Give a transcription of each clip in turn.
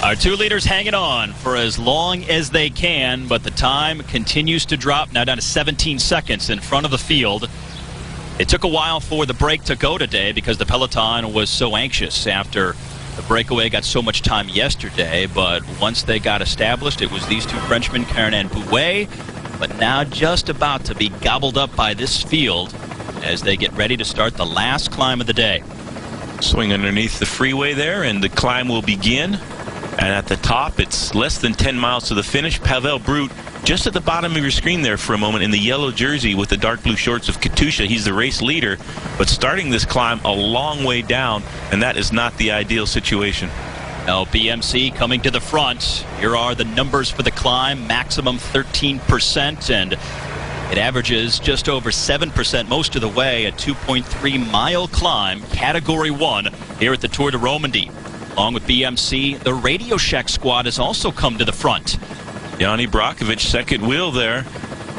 Our two leaders hanging on for as long as they can, but the time continues to drop, now down to 17 seconds in front of the field. It took a while for the break to go today because the peloton was so anxious after the breakaway got so much time yesterday, but once they got established, it was these two Frenchmen, Caron and Bouet, but now just about to be gobbled up by this field as they get ready to start the last climb of the day. Swing underneath the freeway there, and the climb will begin. And at the top, it's less than 10 miles to the finish. Pavel Brut just at the bottom of your screen there for a moment in the yellow jersey with the dark blue shorts of Katusha. He's the race leader, but starting this climb a long way down, and that is not the ideal situation. Now BMC coming to the front. Here are the numbers for the climb. Maximum 13%, and it averages just over 7% most of the way. A 2.3-mile climb, Category 1 here at the Tour de Romandie. Along with BMC, the Radio Shack squad has also come to the front. Yanni Brockovich, second wheel there,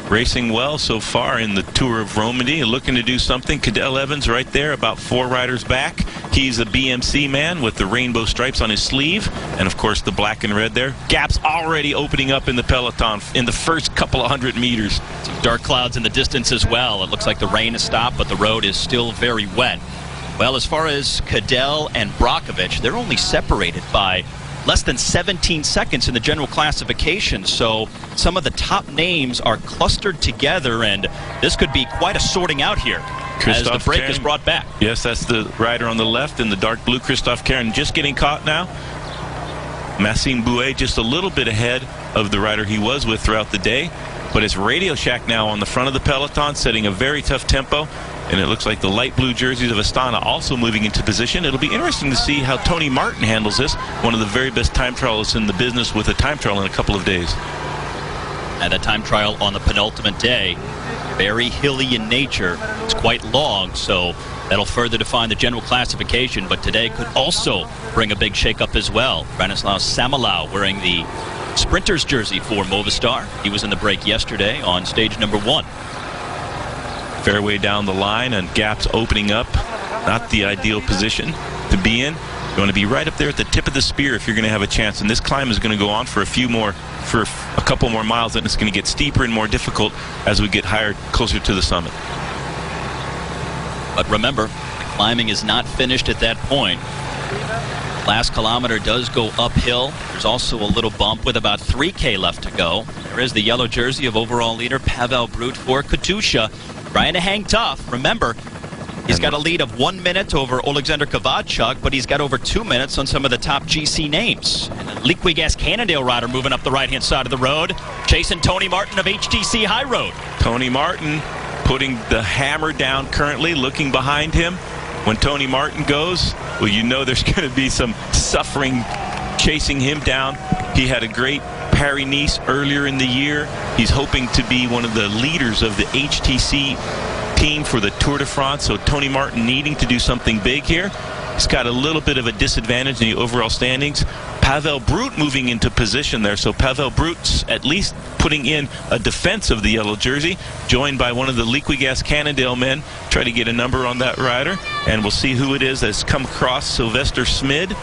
racing well so far in the Tour of Romandie, looking to do something. Cadel Evans right there, about 4 riders back. He's a BMC man with the rainbow stripes on his sleeve, and of course the black and red there. Gaps already opening up in the peloton in the first couple of 100 meters. Some dark clouds in the distance as well. It looks like the rain has stopped, but the road is still very wet. Well, as far as Cadel and Brockovich, they're only separated by less than 17 seconds in the general classification, so some of the top names are clustered together, and this could be quite a sorting out here as the break is brought back. Yes, that's the rider on the left in the dark blue, Christophe Caron, just getting caught now. Maxime Bouet just a little bit ahead of the rider he was with throughout the day, but it's Radio Shack now on the front of the peloton, setting a very tough tempo. And it looks like the light blue jerseys of Astana also moving into position. It'll be interesting to see how Tony Martin handles this, one of the very best time trialists in the business, with a time trial in a couple of days. And that time trial on the penultimate day, very hilly in nature. It's quite long, so that'll further define the general classification. But today could also bring a big shakeup as well. Branislav Samalau wearing the sprinter's jersey for Movistar. He was in the break yesterday on stage number 1. Fairway down the line and gaps opening up. Not the ideal position to be in. You want to be right up there at the tip of the spear if you're going to have a chance. And this climb is going to go on for a couple more miles, and it's going to get steeper and more difficult as we get higher, closer to the summit. But remember, climbing is not finished at that point. Last kilometer does go uphill. There's also a little bump with about 3K left to go. There is the yellow jersey of overall leader Pavel Brut for Katusha. Trying to hang tough. Remember, he's got a lead of 1 minute over Alexandre Kovalchuk, but he's got over 2 minutes on some of the top GC names. And a Liquigas Cannondale rider moving up the right-hand side of the road, chasing Tony Martin of HTC High Road. Tony Martin putting the hammer down currently, looking behind him. When Tony Martin goes, well, you know there's going to be some suffering chasing him down. He had a great Paris-Nice earlier in the year. He's hoping to be one of the leaders of the HTC team for the Tour de France, so Tony Martin needing to do something big here. He's got a little bit of a disadvantage in the overall standings. Pavel Brut moving into position there, so Pavel Brut's at least putting in a defense of the yellow jersey, joined by one of the Liquigas Cannondale men. Try to get a number on that rider, and we'll see who it is that's come across. Sylvester Smid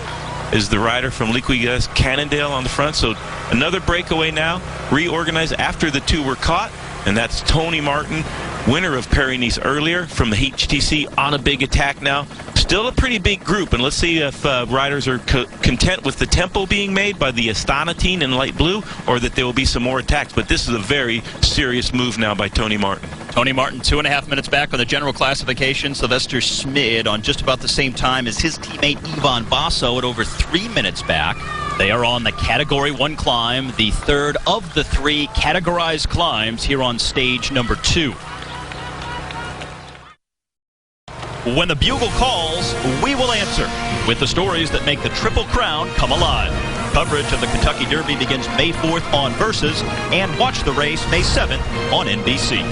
is the rider from Liquigas Cannondale on the front. So another breakaway now, reorganized after the two were caught, and that's Tony Martin, winner of Paris-Nice earlier, from the HTC, on a big attack now. Still a pretty big group, and let's see if riders are content with the tempo being made by the Astana team in light blue, or that there will be some more attacks. But this is a very serious move now by Tony Martin. Tony Martin 2.5 minutes back on the general classification. Sylvester Smid on just about the same time as his teammate Ivan Basso at over 3 minutes back. They are on the Category 1 climb, the third of the 3 categorized climbs here on stage number 2. When the bugle calls, we will answer with the stories that make the Triple Crown come alive. Coverage of the Kentucky Derby begins May 4th on Versus, and watch the race May 7th on NBC.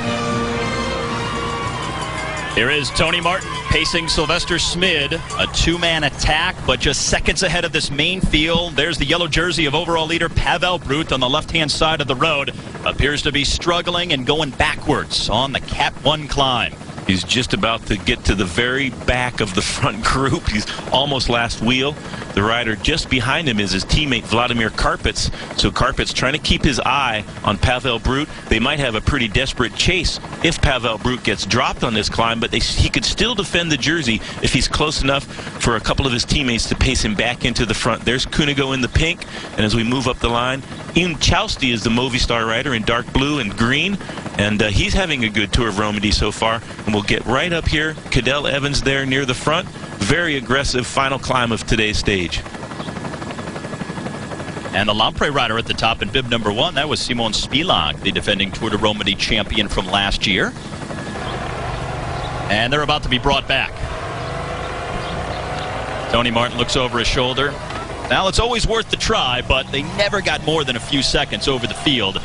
Here is Tony Martin pacing Sylvester Smid. A 2-man attack, but just seconds ahead of this main field. There's the yellow jersey of overall leader Pavel Brut on the left-hand side of the road. Appears to be struggling and going backwards on the Cat 1 climb. He's just about to get to the very back of the front group. He's almost last wheel. The rider just behind him is his teammate Vladimir Karpets. So Karpets trying to keep his eye on Pavel Brut. They might have a pretty desperate chase if Pavel Brut gets dropped on this climb, but he could still defend the jersey if he's close enough for a couple of his teammates to pace him back into the front. There's Cunego in the pink, and as we move up the line, Intxausti is the Movistar rider in dark blue and green, and he's having a good tour of Romandie so far. And we'll get right up here. Cadel Evans there near the front. Very aggressive final climb of today's stage. And the Lampre rider at the top in bib number 1, that was Simon Spilak, the defending Tour de Romandie champion from last year. And they're about to be brought back. Tony Martin looks over his shoulder. Now, it's always worth the try, but they never got more than a few seconds over the field.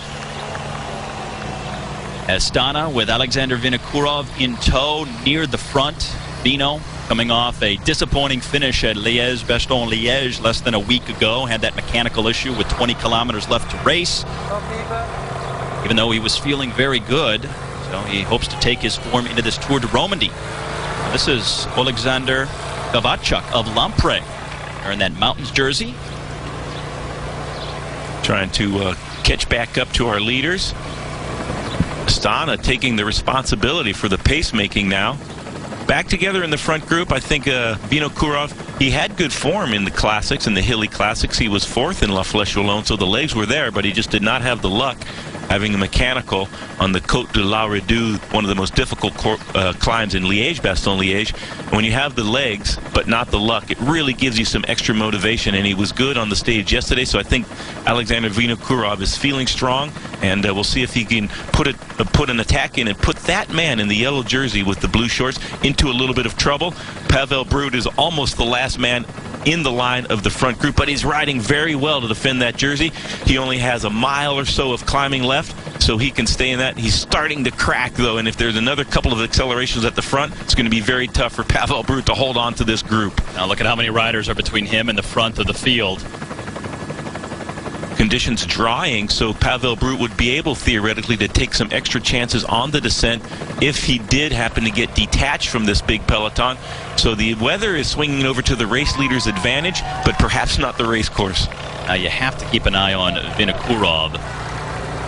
Astana with Alexandre Vinokourov in tow near the front. Vino coming off a disappointing finish at Liège-Bastogne-Liège less than a week ago. Had that mechanical issue with 20 kilometers left to race. Even though he was feeling very good, so he hopes to take his form into this Tour de Romandie. This is Alexander Gavachuk of Lampre, wearing that Mountains jersey. Trying to catch back up to our leaders. Astana taking the responsibility for the pacemaking now. Back together in the front group. I think Vinokourov, he had good form in the classics, in the hilly classics. He was 4th in La Flèche Wallonne, so the legs were there, but he just did not have the luck having a mechanical on the Côte de la Redoute, one of the most difficult climbs in Liège-Bastogne-Liège. And when you have the legs but not the luck, it really gives you some extra motivation, and he was good on the stage yesterday. So I think Alexander Vinokourov is feeling strong, and we'll see if he can put an attack in and put that man in the yellow jersey with the blue shorts into a little bit of trouble. Pavel Brut is almost the last man in the line of the front group, but he's riding very well to defend that jersey. He only has a mile or so of climbing left, so he can stay in that. He's starting to crack, though, and if there's another couple of accelerations at the front, it's going to be very tough for Pavel Brut to hold on to this group. Now look at how many riders are between him and the front of the field. Conditions drying, so Pavel Brut would be able theoretically to take some extra chances on the descent if he did happen to get detached from this big peloton. So the weather is swinging over to the race leader's advantage, but perhaps not the race course. Now you have to keep an eye on Vinokourov,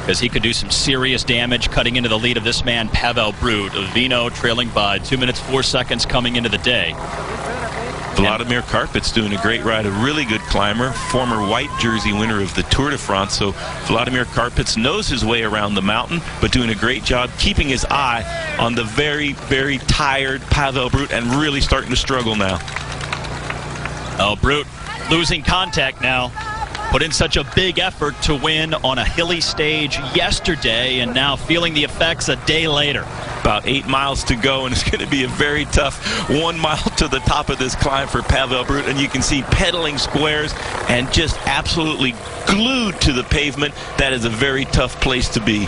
because he could do some serious damage cutting into the lead of this man, Pavel Brut. Vino trailing by 2 minutes 4 seconds coming into the day. Vladimir Karpets doing a great ride, a really good climber, former white jersey winner of the Tour de France. So Vladimir Karpets knows his way around the mountain, but doing a great job keeping his eye on the very, very tired Pavel Brut and really starting to struggle now. Oh, Brut losing contact now. Put in such a big effort to win on a hilly stage yesterday, and now feeling the effects a day later. About 8 miles to go, and it's going to be a very tough 1 mile to the top of this climb for Pavel Brut, and you can see pedaling squares and just absolutely glued to the pavement. That is a very tough place to be.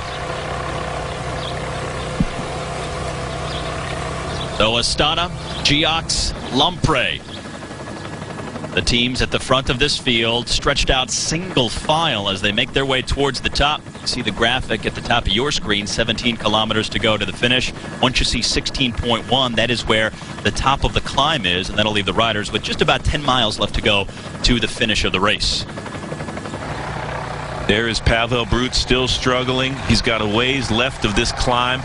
So Astana, Giox, Lampre. The teams at the front of this field stretched out single file as they make their way towards the top. You see the graphic at the top of your screen, 17 kilometers to go to the finish. Once you see 16.1, that is where the top of the climb is, and that'll leave the riders with just about 10 miles left to go to the finish of the race. There is Pavel Brut still struggling. He's got a ways left of this climb.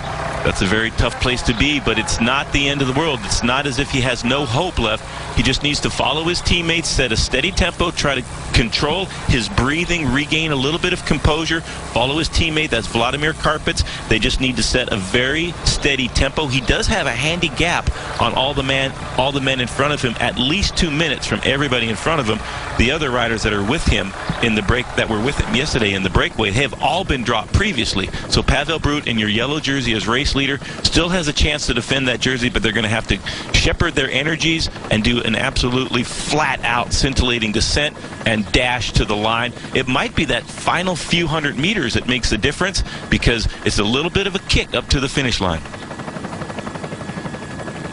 That's a very tough place to be, but it's not the end of the world. It's not as if he has no hope left. He just needs to follow his teammates, set a steady tempo, try to control his breathing, regain a little bit of composure, follow his teammate, that's Vladimir Karpets. They just need to set a very steady tempo. He does have a handy gap on all the men in front of him, at least 2 minutes from everybody in front of him. The other riders that are with him in the break, that were with him yesterday in the breakaway, have all been dropped previously. So Pavel Brut in your yellow jersey as race leader still has a chance to defend that jersey, but they're going to have to shepherd their energies and do an absolutely flat out scintillating descent and dash to the line. It might be that final few hundred meters that makes the difference, because it's a little bit of a kick up to the finish line.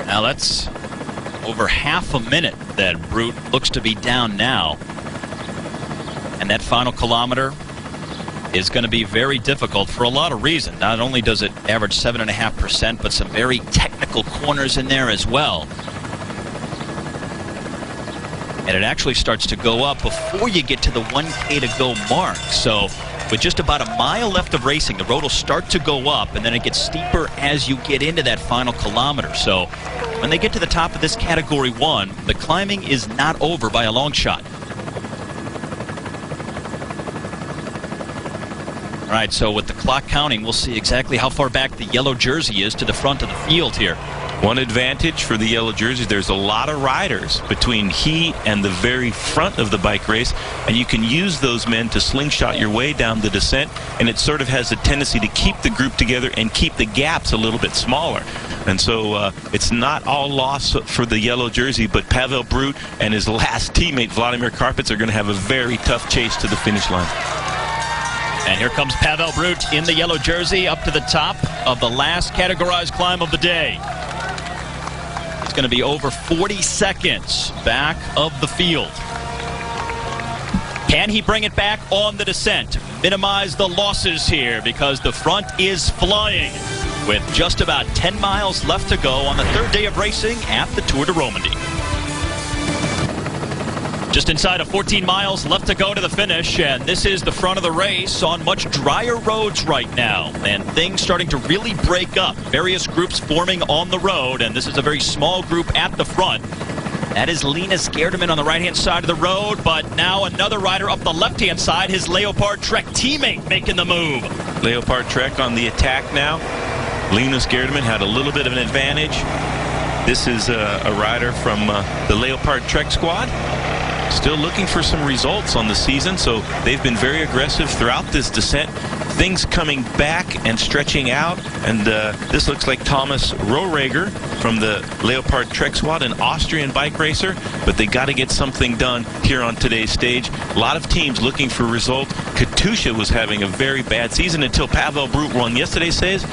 Now that's over half a minute that Brut looks to be down now, and that final kilometer is going to be very difficult for a lot of reasons. Not only does it average 7.5%, but some very technical corners in there as well. And it actually starts to go up before you get to the 1K to go mark. So with just about a mile left of racing, the road will start to go up, and then it gets steeper as you get into that final kilometer. So when they get to the top of this Category 1, the climbing is not over by a long shot. All right, so with the clock counting, we'll see exactly how far back the yellow jersey is to the front of the field here. One advantage for the yellow jersey, there's a lot of riders between he and the very front of the bike race, and you can use those men to slingshot your way down the descent, and it sort of has a tendency to keep the group together and keep the gaps a little bit smaller. And so it's not all loss for the yellow jersey, but Pavel Brut and his last teammate Vladimir Karpets are going to have a very tough chase to the finish line. And here comes Pavel Brut in the yellow jersey up to the top of the last categorized climb of the day. It's going to be over 40 seconds back of the field. Can he bring it back on the descent? Minimize the losses here because the front is flying with just about 10 miles left to go on the third day of racing at the Tour de Romandie. Just inside of 14 miles left to go to the finish, and this is the front of the race on much drier roads right now, and things starting to really break up. Various groups forming on the road, and this is a very small group at the front. That is Linus Gerdemann on the right-hand side of the road, but now another rider up the left-hand side, his Leopard Trek teammate making the move. Leopard Trek on the attack now. Linus Gerdemann had a little bit of an advantage. This is a rider from the Leopard Trek squad. Still looking for some results on the season, so they've been very aggressive throughout this descent. Things coming back and stretching out, and this looks like Thomas Rohrager from the Leopard Trek squad, an Austrian bike racer, but they got to get something done here on today's stage. A lot of teams looking for results. Katusha was having a very bad season until Pavel Brut won yesterday, says.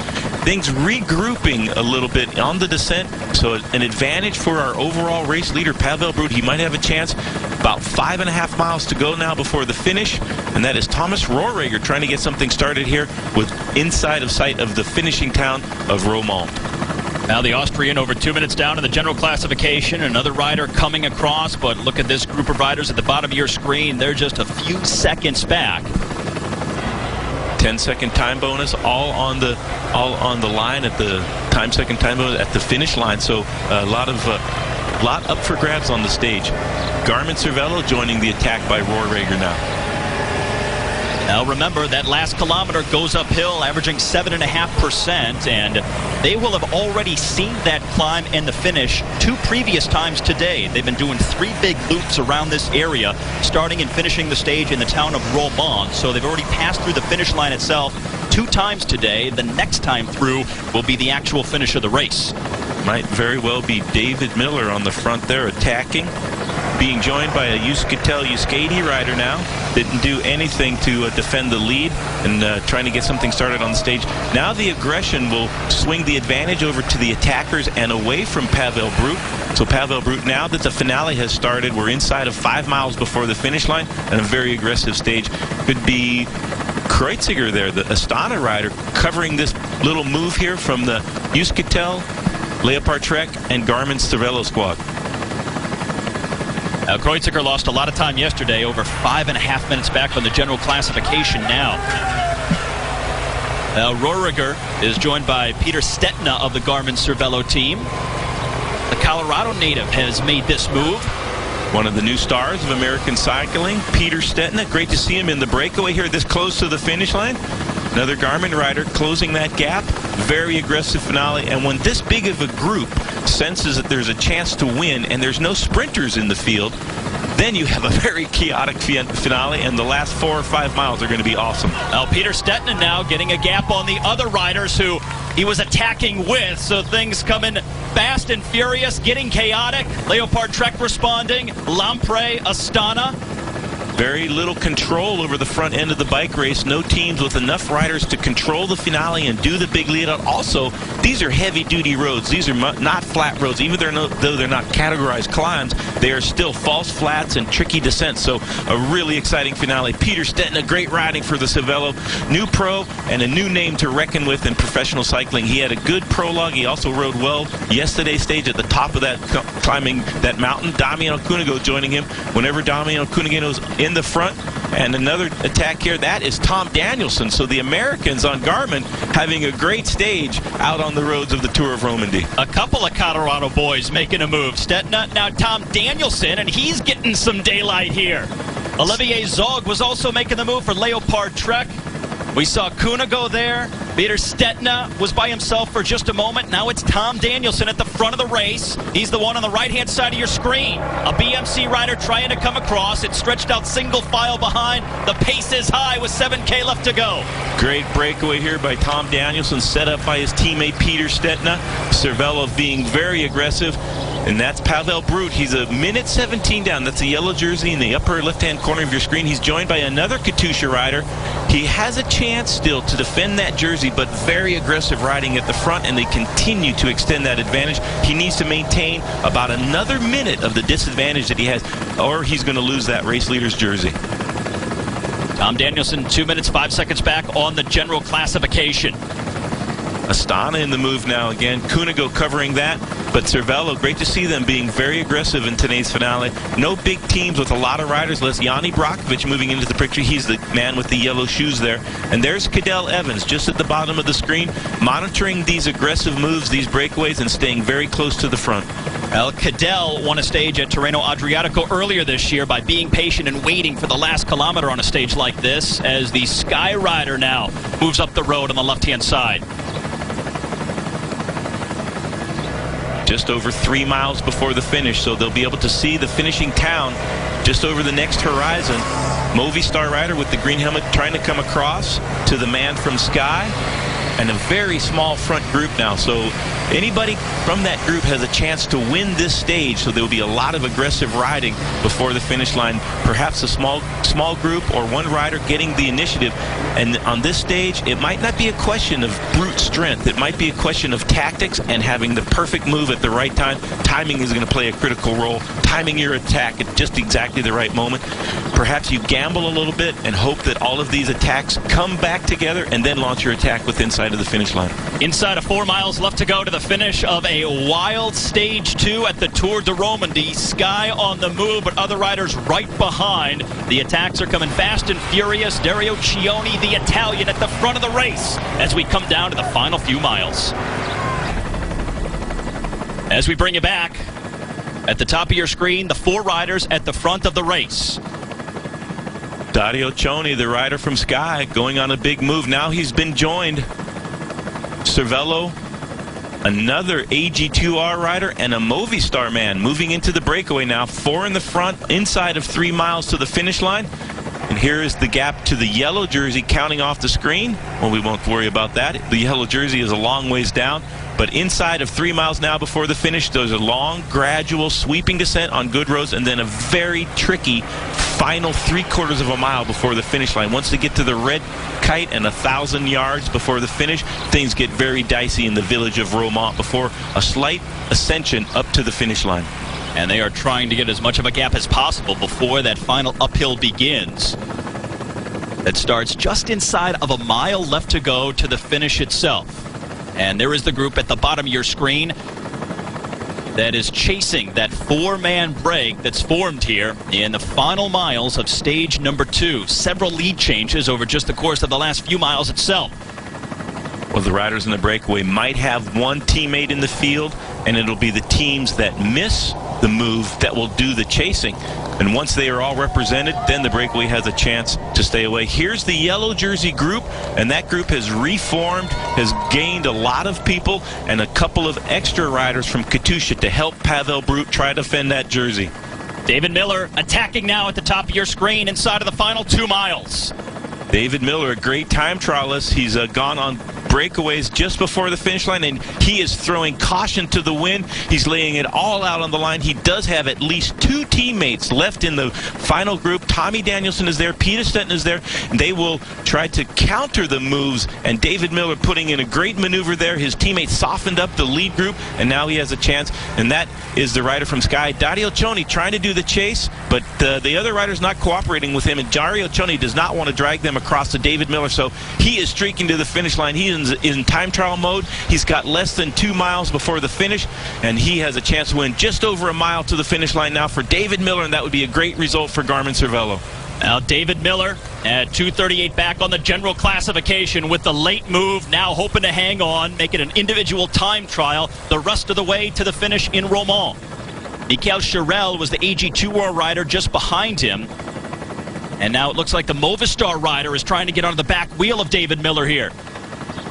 Things regrouping a little bit on the descent, so an advantage for our overall race leader, Pavel Brut. He might have a chance. About 5.5 miles to go now before the finish, and that is Thomas Rohrager trying to get something started here with inside of sight of the finishing town of Romont. Now the Austrian over 2 minutes down in the general classification. Another rider coming across, but look at this group of riders at the bottom of your screen. They're just a few seconds back. 10-second time bonus, all on the line at the second time bonus at the finish line. So a lot up for grabs on the stage. Garmin Cervello joining the attack by Rohrager now. Now remember, that last kilometer goes uphill, averaging 7.5%, and they will have already seen that climb and the finish 2 previous times today. They've been doing 3 big loops around this area, starting and finishing the stage in the town of Romont. So they've already passed through the finish line itself 2 times today. The next time through will be the actual finish of the race. Might very well be David Miller on the front there attacking. Being joined by a Euskatel rider now. Didn't do anything to defend the lead and trying to get something started on the stage. Now the aggression will swing the advantage over to the attackers and away from Pavel Brut. So Pavel Brut, now that the finale has started, we're inside of 5 miles before the finish line, and a very aggressive stage. Could be Kreuziger there, the Astana rider, covering this little move here from the Euskatel, Leopard Trek, and Garmin Cervello squad. Now, Kreuziger lost a lot of time yesterday, over 5.5 minutes back on the general classification now. Now, Rohrager is joined by Pieter Stetina of the Garmin Cervello team. The Colorado native has made this move. One of the new stars of American cycling, Pieter Stetina. Great to see him in the breakaway here this close to the finish line. Another Garmin rider closing that gap. Very aggressive finale, and when this big of a group senses that there's a chance to win and there's no sprinters in the field, then you have a very chaotic finale, and the last 4 or 5 miles are going to be awesome. Now Pieter Stetina now getting a gap on the other riders who he was attacking with, so things coming fast and furious, getting chaotic. Leopard Trek responding, Lampre, Astana. Very little control over the front end of the bike race. No teams with enough riders to control the finale and do the big lead out. Also, these are heavy-duty roads. These are not flat roads. Even though they're not categorized climbs, they are still false flats and tricky descents. So a really exciting finale. Pieter Stetina, great riding for the Cervelo. New pro and a new name to reckon with in professional cycling. He had a good prologue. He also rode well yesterday's stage at the top of that, climbing that mountain. Damiano Cunego joining him. Whenever Damiano Cunego's in the front, and another attack here, that is Tom Danielson. So the Americans on Garmin having a great stage out on the roads of the Tour of Romandie. A couple of Colorado boys making a move. Stetina, now Tom Danielson, and he's getting some daylight here. Olivier Zog was also making the move for Leopard Trek. We saw Cunego there. Pieter Stetina was by himself for just a moment. Now it's Tom Danielson at the front of the race. He's the one on the right-hand side of your screen. A BMC rider trying to come across. It's stretched out single file behind. The pace is high with 7K left to go. Great breakaway here by Tom Danielson, set up by his teammate Pieter Stetina. Cervelo being very aggressive. And that's Pavel Brut. He's a minute 17 down. That's a yellow jersey in the upper left-hand corner of your screen. He's joined by another Katusha rider. He has a chance still to defend that jersey, but very aggressive riding at the front, and they continue to extend that advantage. He needs to maintain about another minute of the disadvantage that he has, or he's going to lose that race leader's jersey. Tom Danielson, 2 minutes, 5 seconds back on the general classification. Astana in the move now again. Cunego covering that. But Cervelo, great to see them being very aggressive in today's finale. No big teams with a lot of riders. Less Yanni Brakovic moving into the picture. He's the man with the yellow shoes there. And there's Cadel Evans just at the bottom of the screen, monitoring these aggressive moves, these breakaways, and staying very close to the front. Well, Cadel won a stage at Tirreno Adriatico earlier this year by being patient and waiting for the last kilometer on a stage like this, as the Sky Rider now moves up the road on the left-hand side. Just over 3 miles before the finish, so they'll be able to see the finishing town just over the next horizon. Movistar rider with the green helmet trying to come across to the man from Sky, and a very small front group now. So anybody from that group has a chance to win this stage, so there will be a lot of aggressive riding before the finish line. Perhaps a small group or one rider getting the initiative. And on this stage, it might not be a question of brute strength. It might be a question of tactics and having the perfect move at the right time. Timing is going to play a critical role. Timing your attack at just exactly the right moment. Perhaps you gamble a little bit and hope that all of these attacks come back together, and then launch your attack with inside of the finish line. Inside of 4 miles left to go to the finish of a wild stage 2 at the Tour de Romandie. Sky on the move, but other riders right behind. The attacks are coming fast and furious. Dario Cioni, the Italian, at the front of the race as we come down to the final few miles. As we bring you back, at the top of your screen, the 4 riders at the front of the race. Dario Cioni, the rider from Sky, going on a big move. Now he's been joined. Cervelo, another AG2R rider, and a Movistar man moving into the breakaway now. 4 in the front, inside of 3 miles to the finish line. And here is the gap to the yellow jersey counting off the screen. Well, we won't worry about that. The yellow jersey is a long ways down. But inside of 3 miles now before the finish, there's a long, gradual, sweeping descent on good roads, and then a very tricky final 3/4 of a mile before the finish line. Once they get to the red kite and 1,000 yards before the finish, things get very dicey in the village of Romont before a slight ascension up to the finish line. And they are trying to get as much of a gap as possible before that final uphill begins. That starts just inside of a mile left to go to the finish itself. And there is the group at the bottom of your screen that is chasing that 4-man break that's formed here in the final miles of stage number 2. Several lead changes over just the course of the last few miles itself. Well, the riders in the breakaway might have one teammate in the field, and it'll be the teams that miss the move that will do the chasing. And once they are all represented, then the breakaway has a chance to stay away. Here's the yellow jersey group, and that group has reformed, has gained a lot of people, and a couple of extra riders from Katusha to help Pavel Brut try to defend that jersey. David Miller attacking now at the top of your screen inside of the final 2 miles. David Miller, a great time trialist. He's gone on breakaways just before the finish line, and he is throwing caution to the wind. He's laying it all out on the line. He does have at least 2 teammates left in the final group. Tommy Danielson is there, Pieter is there, and they will try to counter the moves, and David Miller putting in a great maneuver there. His teammates softened up the lead group, and now he has a chance, and that is the rider from Sky. Dario Cioni trying to do the chase, but the other rider's not cooperating with him, and Dario Cioni does not want to drag them across to David Miller, so he is streaking to the finish line. He is in time trial mode. He's got less than 2 miles before the finish, and he has a chance to win just over a mile to the finish line now for David Miller, and that would be a great result for Garmin-Cervelo. Now David Miller at 2:38 back on the general classification with the late move, now hoping to hang on, make it an individual time trial the rest of the way to the finish in Romont. Michael Charel was the AG2R rider just behind him. And now it looks like the Movistar rider is trying to get onto the back wheel of David Miller here.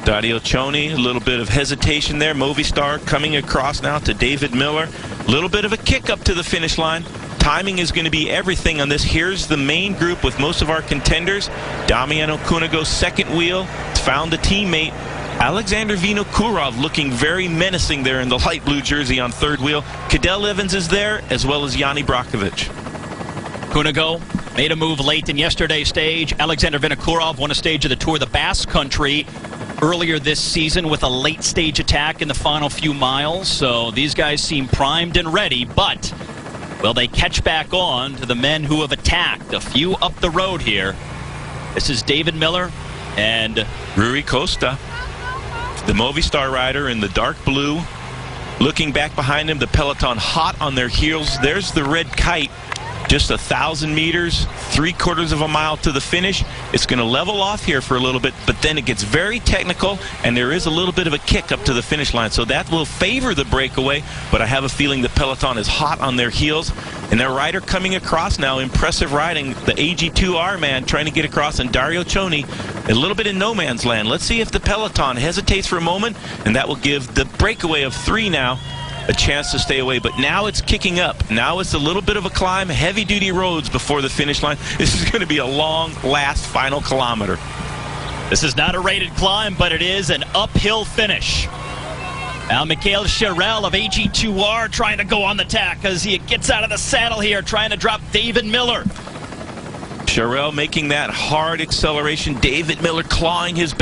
Dario Cioni, a little bit of hesitation there. Movistar coming across now to David Miller. A little bit of a kick up to the finish line. Timing is going to be everything on this. Here's the main group with most of our contenders. Damiano Cunego, second wheel, found a teammate. Alexandre Vinokourov looking very menacing there in the light blue jersey on third wheel. Cadel Evans is there, as well as Yanni Brakovic. Cunego made a move late in yesterday's stage. Alexandre Vinokourov won a stage of the Tour of the Basque Country earlier this season with a late stage attack in the final few miles. So these guys seem primed and ready, but will they catch back on to the men who have attacked a few up the road here? This is David Miller and Rui Costa, the Movistar rider in the dark blue. Looking back behind him, the peloton hot on their heels. There's the red kite. Just 1,000 meters, 3/4 of a mile to the finish. It's going to level off here for a little bit, but then it gets very technical, and there is a little bit of a kick up to the finish line. So that will favor the breakaway, but I have a feeling the peloton is hot on their heels. And their rider coming across now, impressive riding. The AG2R man trying to get across, and Dario Cioni a little bit in no man's land. Let's see if the peloton hesitates for a moment, and that will give the breakaway of 3 now a chance to stay away. But now it's kicking up. Now it's a little bit of a climb, heavy-duty roads before the finish line. This is going to be a long, last final kilometer. This is not a rated climb, but it is an uphill finish. Now Michael Charel of AG2R trying to go on the tack as he gets out of the saddle here, trying to drop David Miller. Charel making that hard acceleration. David Miller clawing his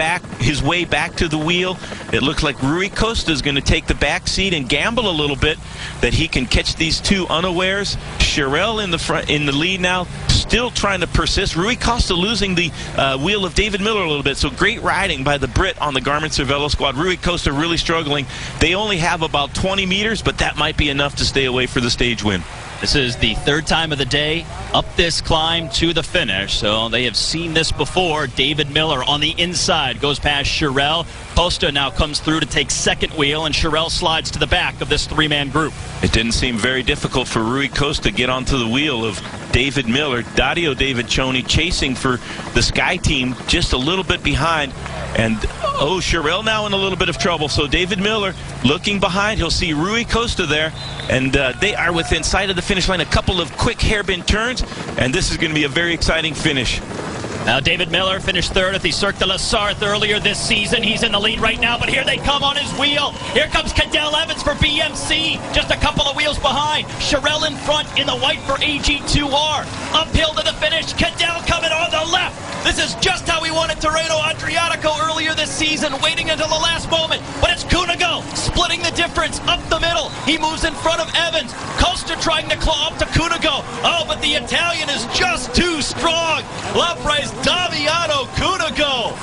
way back to the wheel. It looks like Rui Costa is going to take the back seat and gamble a little bit that he can catch these two unawares. Charel in the front, in the lead now, still trying to persist. Rui Costa losing the wheel of David Miller a little bit. So great riding by the Brit on the Garmin-Cervelo squad. Rui Costa really struggling. They only have about 20 meters, but that might be enough to stay away for the stage win. This is the third time of the day up this climb to the finish, so they have seen this before. David Miller on the inside goes past Charel. Costa now comes through to take second wheel, and Charel slides to the back of this 3-man group. It didn't seem very difficult for Rui Costa to get onto the wheel of David Miller. Dario David Cioni chasing for the Sky team, just a little bit behind. And Charel now in a little bit of trouble. So David Miller looking behind. He'll see Rui Costa there, and they are within sight of the finish line. A couple of quick hairpin turns, and this is going to be a very exciting finish. Now David Miller finished third at the Cirque de la Sarthe earlier this season. He's in the lead right now, but here they come on his wheel. Here comes Cadel Evans for BMC, just a couple of wheels behind. Charel in front in the white for AG2R. Uphill to the finish, Cadel coming on the left. This is just how we wanted Tirreno Adriatico earlier this season, waiting until the last moment. But it's Cunego splitting the difference up the middle. He moves in front of Evans. Costa trying to claw up to Cunego. Oh, but the Italian is just too strong. Lapres Damiano Cunego.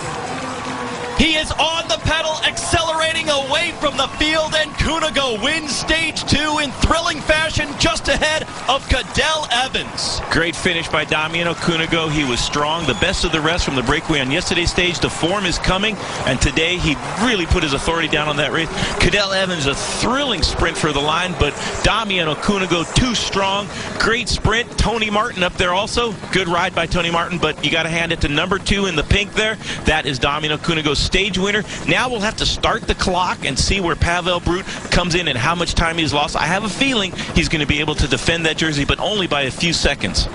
He is on the pedal, accelerating away from the field, and Cunego wins stage 2 in thrilling fashion, just ahead of Cadel Evans. Great finish by Damiano Cunego. He was strong, the best of the rest from the breakaway on yesterday's stage. The form is coming, and today he really put his authority down on that race. Cadel Evans, a thrilling sprint for the line, but Damiano Cunego too strong. Great sprint. Tony Martin up there also. Good ride by Tony Martin, but you got to hand it to number 2 in the pink there. That is Damiano Cunego's stage winner. Now we'll have to start the clock and see where Pavel Brut comes in and how much time he's lost. I have a feeling he's going to be able to defend that jersey, but only by a few seconds.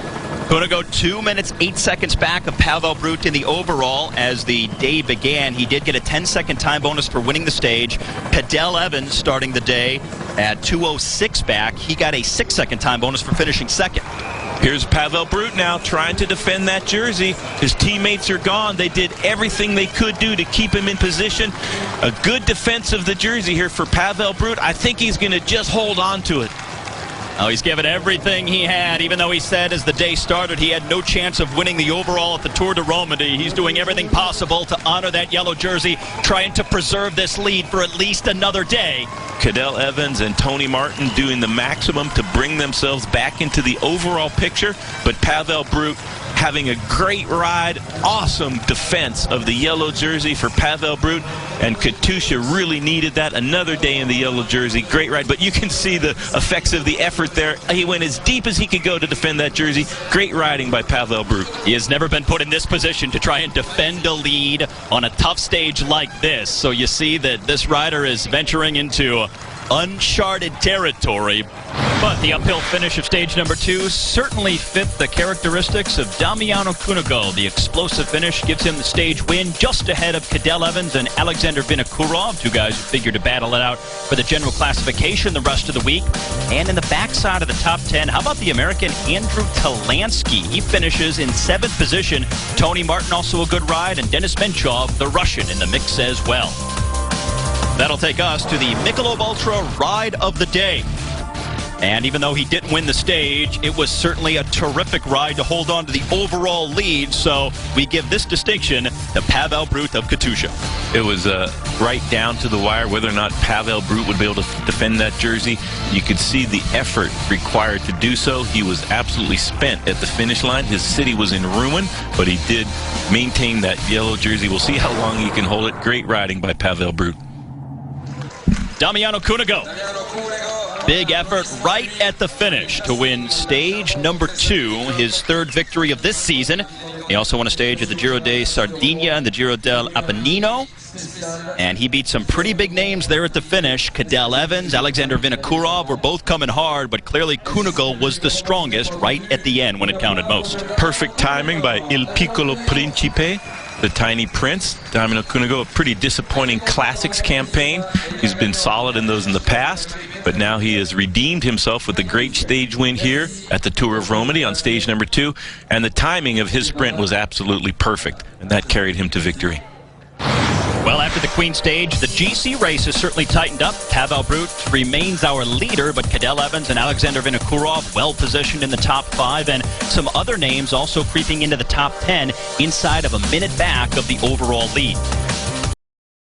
Cunego 2 minutes 8 seconds back of Pavel Brut in the overall. As the day began, he did get a 10-second time bonus for winning the stage. Cadel Evans starting the day at 2:06 back. He got a 6-second time bonus for finishing second. Here's Pavel Brut now trying to defend that jersey. His teammates are gone. They did everything they could do to keep him in position. A good defense of the jersey here for Pavel Brut. I think he's going to just hold on to it. Oh, he's given everything he had, even though he said as the day started he had no chance of winning the overall at the Tour de Romandie. He's doing everything possible to honor that yellow jersey, trying to preserve this lead for at least another day. Cadel Evans and Tony Martin doing the maximum to bring themselves back into the overall picture, but Pavel Brut having a great ride. Awesome defense of the yellow jersey for Pavel Brut, and Katusha really needed that. Another day in the yellow jersey. Great ride, but you can see the effects of the effort there. He went as deep as he could go to defend that jersey. Great riding by Pavel Brut. He has never been put in this position to try and defend a lead on a tough stage like this. So you see that this rider is venturing into uncharted territory. But the uphill finish of stage number 2 certainly fit the characteristics of Damiano Cunego. The explosive finish gives him the stage win just ahead of Cadel Evans and Alexandre Vinokourov, two guys who figured to battle it out for the general classification the rest of the week. And in the backside of the top 10, how about the American Andrew Talansky? He finishes in 7th position. Tony Martin also a good ride, and Denis Menchov, the Russian, in the mix as well. That'll take us to the Michelob Ultra Ride of the Day. And even though he didn't win the stage, it was certainly a terrific ride to hold on to the overall lead. So we give this distinction to Pavel Brut of Katusha. It was right down to the wire whether or not Pavel Brut would be able to defend that jersey. You could see the effort required to do so. He was absolutely spent at the finish line. His city was in ruin, but he did maintain that yellow jersey. We'll see how long he can hold it. Great riding by Pavel Brut. Damiano Cunego. Big effort right at the finish to win stage number 2, his 3rd victory of this season. He also won a stage at the Giro de Sardinia and the Giro del Appennino. And he beat some pretty big names there at the finish. Cadel Evans, Alexandre Vinokourov were both coming hard, but clearly Cunego was the strongest right at the end when it counted most. Perfect timing by Il Piccolo Principe, the Tiny Prince. Damiano Cunego, a pretty disappointing classics campaign. He's been solid in those in the past, but now he has redeemed himself with a great stage win here at the Tour of Romandie on stage number 2, and the timing of his sprint was absolutely perfect, and that carried him to victory. Well, after the Queen stage, the GC race has certainly tightened up. Pavel Brut remains our leader, but Cadel Evans and Alexandre Vinokourov well positioned in the top 5, and some other names also creeping into the top 10 inside of a minute back of the overall lead.